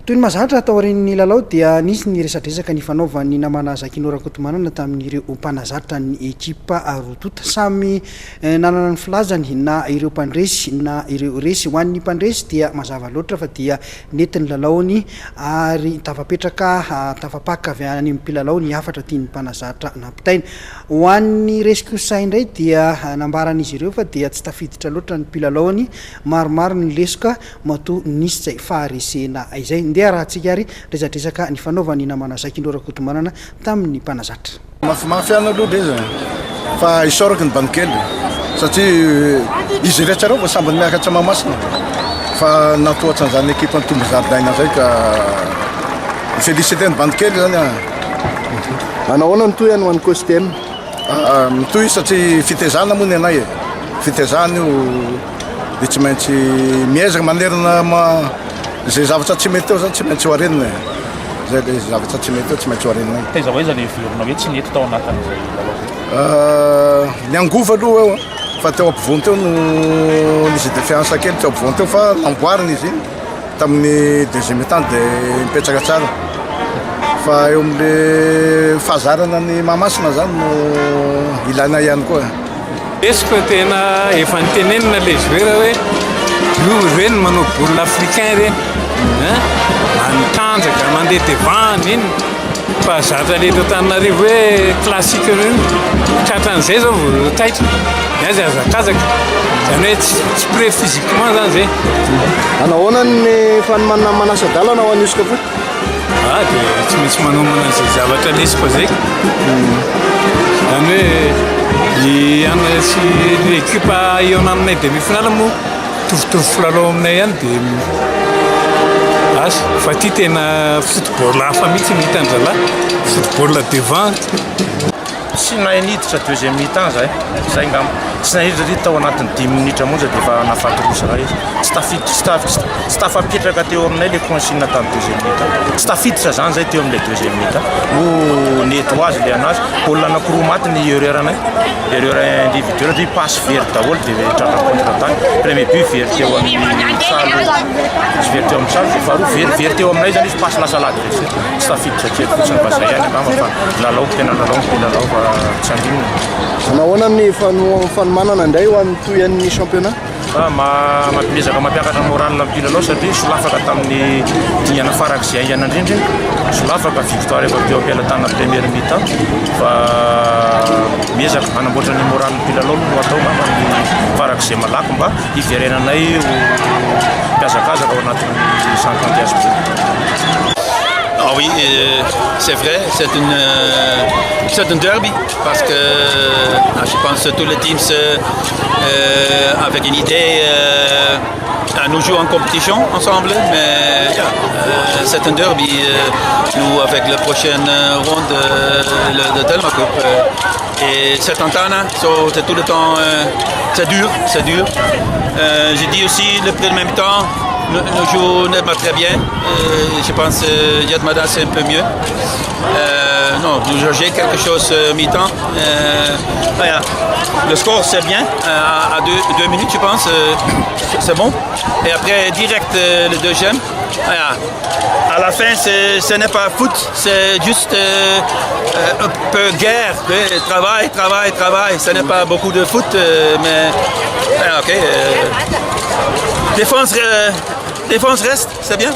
Toy ny mazatra atao aorian'ny lalao dia nisy ny resadresaka ny fanaovany namana Zakinora Kotomanana tamin'ireo mpanazatra ny ekipa Rotota, samy nanana ny filazany na ireo mpandresy na ireo resy. Ho an'ny mpandresy dia mazava loatra fa dia nentin'ny lalaony ary tafapetraka tafapaka avy any amin'ny mpilalao ny afatra tian'ny mpanazatra nampitaina. Ho an'ny resy kosa indray dia nambaran'izy ireo fa dia tsy tafiditra loatra ny mpilalaony, maromaro ny lesoka matoa nisy zay faharesena izay. Ndeha raha antsika ary resadresaka ny fanaovany namana Zakinora Kotomanana tamin'ny mpanazatra. Mafimafy ana aloha izy fa isorako ny banikely satria izy rehetra reo sambany miakatra Mahamasina fa natoatra an'izany ekipa Tombo Zaridaina zay ka félicité ny banikely zany. Manahoana mitohy any ho an'ny costume? Mitohy satria fitezana moa ny anay fitezana io dia tsy maintsy miezaka manerana zay zavatra tsy mety eo zany tsy maintsy ho arenina zay le zavatra tsy mety eo tsy maintsy ho arenina. Teza hoe zany volorona hoe tsy nety tao anatin'izay lalao? Ny angova aloha eo fa teo ampovoany teo no nisy défiance kely teo ampovoany teo fa namboarina izy iny tamin'ny deuxième temps dia mipetraka tsara fa eo amin'le fahazarana ny Mahamasina zany no ilaina ihany koa. Esiko tena efa nitenenina le joueur hoe io reny manao baolina africain reny manitanjaka mandeha devant iny fa zatra leto Antananarivo hoe classique reny tratran'izay zao vao taitra miazy azakazaka zany hoe tsy pré physiquement zany zay. Anahoana ny fanomanana Manasadala ho an'ny Isoka foot? Dia tsy maintsy manomana an'izay zavatra lesiko zay zany hoe sy l'équipe eo aminay demi-finale moa tovitovy filalao aminay ihany dia fa ty tena football hafa mihitsy ny hitan-drala football devant. Tsy nahiniditra deuxième mi-temps zay zay ngamba tsy nahiditra tao anatin'ny 10 minitra monja dia efa nafatorosana izy tsy tafapetraka teo aminay le consigne tamin'ny deuxième mi-temps tsy tafiditra zany zay teo amin'ilay deuxième mi-temps no netoazy le anazy baolina anankiroa maty ny erreuranay erreur individuelle dia passe very daholo dia tratra contre-attaque premier but very teo amin'ny salo izy very teo amin'ny salo dia faharoa very teo aminay zany izy passe lasa l'adversaire tsy tafiditra kely fotsiny fa zay ihany angamba fa lalao tena lalao fa tsy andinona. Anahoana amin'ny fanomanana indray ho an'ny tohan'ny championnat? Mampiezaka mampiakatra moral amin'ny mpilalao satria solafaka tamin'ny dingana farak'izay ianandrindriny solafaka victoire efa teo am-pialatana première mi-temps fa miezaka hanamboatra ny moral ny mpilalao no atao ngamba ny farak'izay malaky mba hiverenanay ho mpiazakazaka ao anatin'ny centre andiazy. Ah oui, c'est vrai, c'est un derby parce que je pense que tous les teams avec une idée nous jouons en compétition ensemble, mais c'est un derby. Nous avec la prochaine ronde de Telma Cup et cette antenne, c'est tout le temps, c'est dur. J'ai dit aussi le premier temps. Nous jouons pas très bien. Je pense que Yadmada c'est un peu mieux. Non, nous jouons quelque chose mi-temps. Voilà. Le score c'est bien. À 2 minutes, je pense, c'est bon. Et après, direct le deuxième. Voilà. À la fin, ce n'est pas foot, c'est juste un peu guerre. Travail. Ce n'est pas beaucoup de foot, mais ok. Défense reste, c'est bien.